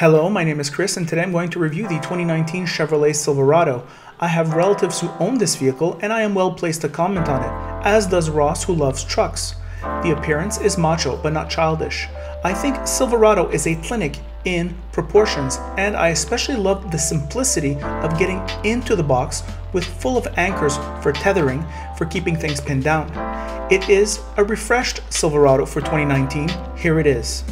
Hello, my name is Chris and today I'm going to review the 2019 Chevrolet Silverado. I have relatives who own this vehicle and I am well placed to comment on it, as does Ross who loves trucks. The appearance is macho but not childish. I think Silverado is a clinic in proportions, and I especially love the simplicity of getting into the box with full of anchors for tethering for keeping things pinned down. It is a refreshed Silverado for 2019. Here it is.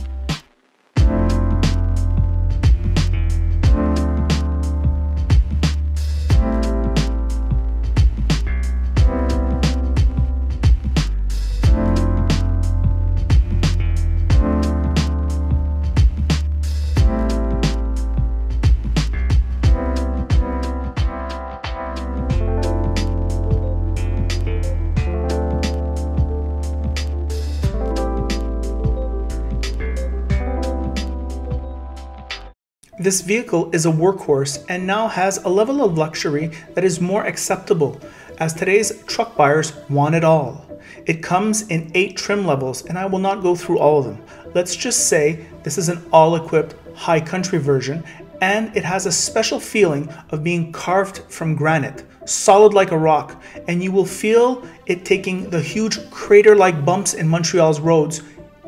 This vehicle is a workhorse and now has a level of luxury that is more acceptable, as today's truck buyers want it all. It comes in 8 trim levels and I will not go through all of them. Let's just say this is an all-equipped High Country version, and it has a special feeling of being carved from granite, solid like a rock, and you will feel it taking the huge crater-like bumps in Montreal's roads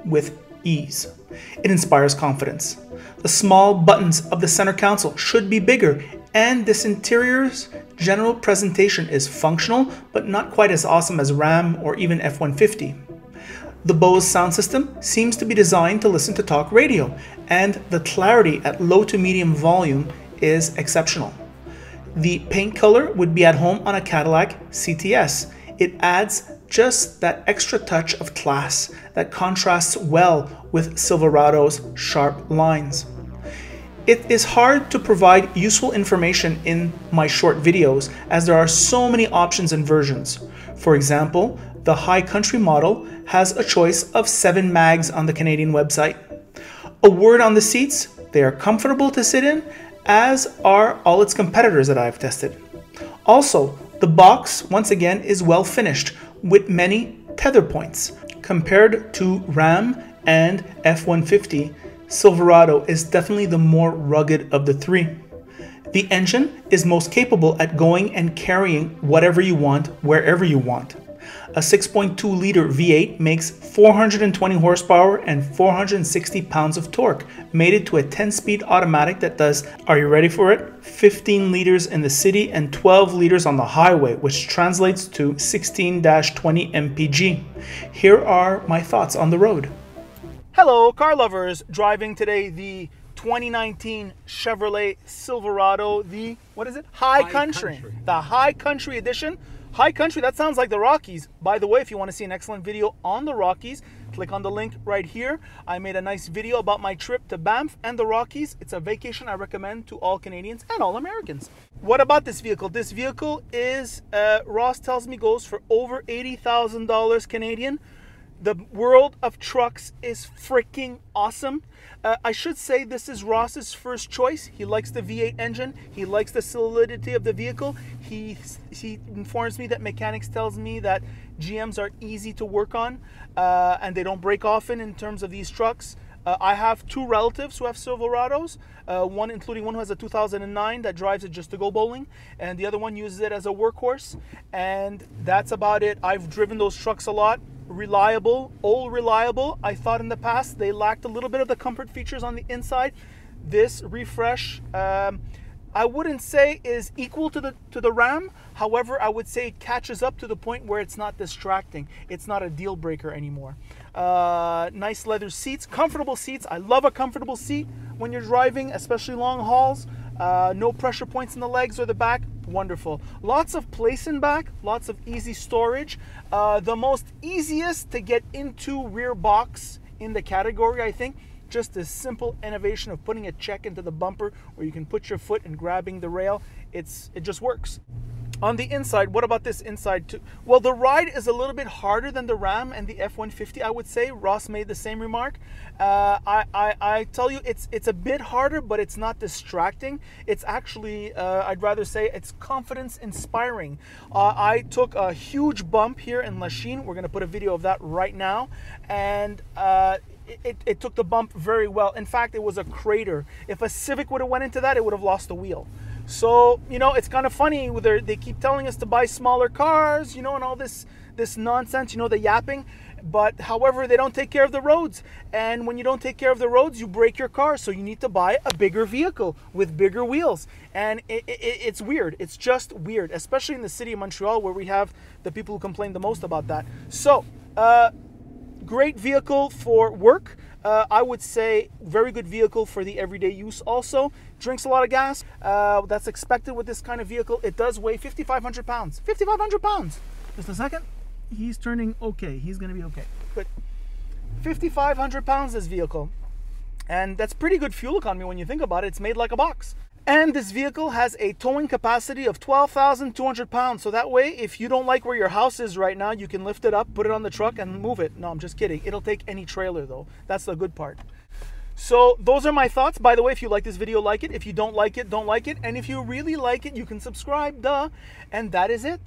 with ease. It inspires confidence. The small buttons of the center console should be bigger, and this interior's general presentation is functional but not quite as awesome as Ram or even F-150. The Bose sound system seems to be designed to listen to talk radio, and the clarity at low to medium volume is exceptional. The paint color would be at home on a Cadillac CTS. It adds just that extra touch of class that contrasts well with Silverado's sharp lines. It is hard to provide useful information in my short videos as there are so many options and versions. For example, the High Country model has a choice of 7 mags on the Canadian website. A word on the seats: they are comfortable to sit in, as are all its competitors that I've tested. Also, the box once again is well finished with many tether points. Compared to Ram and F-150, Silverado is definitely the more rugged of the three. The engine is most capable at going and carrying whatever you want, wherever you want. A 6.2-liter V8 makes 420 horsepower and 460 pounds of torque, mated to a 10-speed automatic that does, are you ready for it, 15 liters in the city and 12 liters on the highway, which translates to 16-20 mpg. Here are my thoughts on the road. Hello, car lovers! Driving today the 2019 Chevrolet Silverado, the, what is it? High Country. The High Country edition. High Country, that sounds like the Rockies. By the way, if you want to see an excellent video on the Rockies, click on the link right here. I made a nice video about my trip to Banff and the Rockies. It's a vacation I recommend to all Canadians and all Americans. What about this vehicle? This vehicle is, Ross tells me, goes for over $80,000 Canadian. The world of trucks is freaking awesome. I should say this is Ross's first choice. He likes the V8 engine. He likes the solidity of the vehicle. He informs me that mechanics tells me that GMs are easy to work on and they don't break often in terms of these trucks. I have 2 relatives who have Silverados, including one who has a 2009 that drives it just to go bowling, and the other one uses it as a workhorse, and that's about it. I've driven those trucks a lot. Reliable, old reliable. I thought in the past they lacked a little bit of the comfort features on the inside. This refresh, I wouldn't say is equal to the Ram. However, I would say it catches up to the point where it's not distracting. It's not a deal breaker anymore. Nice leather seats, comfortable seats. I love a comfortable seat when you're driving, especially long hauls. No pressure points in the legs or the back. Wonderful. Lots of place in back, lots of easy storage. The most easiest to get into rear box in the category, I think. Just this simple innovation of putting a check into the bumper where you can put your foot and grabbing the rail. It just works. On the inside, what about this inside too? Well, the ride is a little bit harder than the Ram and the F-150, I would say. Ross made the same remark. I tell you, it's a bit harder, but it's not distracting. It's actually, I'd rather say, it's confidence inspiring. I took a huge bump here in Lachine. We're gonna put a video of that right now. And it took the bump very well. In fact, it was a crater. If a Civic would have went into that, it would have lost the wheel. So, you know, it's kind of funny. They keep telling us to buy smaller cars, you know, and all this nonsense, you know, the yapping. But however, they don't take care of the roads. And when you don't take care of the roads, you break your car. So you need to buy a bigger vehicle with bigger wheels. And it's weird. It's just weird, especially in the city of Montreal, where we have the people who complain the most about that. So, great vehicle for work. I would say very good vehicle for the everyday use also. Drinks a lot of gas. That's expected with this kind of vehicle. It does weigh 5,500 pounds. 5,500 pounds. Just a second. He's turning okay. He's going to be okay. But 5,500 pounds, this vehicle. And that's pretty good fuel economy when you think about it. It's made like a box. And this vehicle has a towing capacity of 12,200 pounds. So that way, if you don't like where your house is right now, you can lift it up, put it on the truck, and move it. No, I'm just kidding. It'll take any trailer, though. That's the good part. So those are my thoughts. By the way, if you like this video, like it. If you don't like it, don't like it. And if you really like it, you can subscribe, duh. And that is it.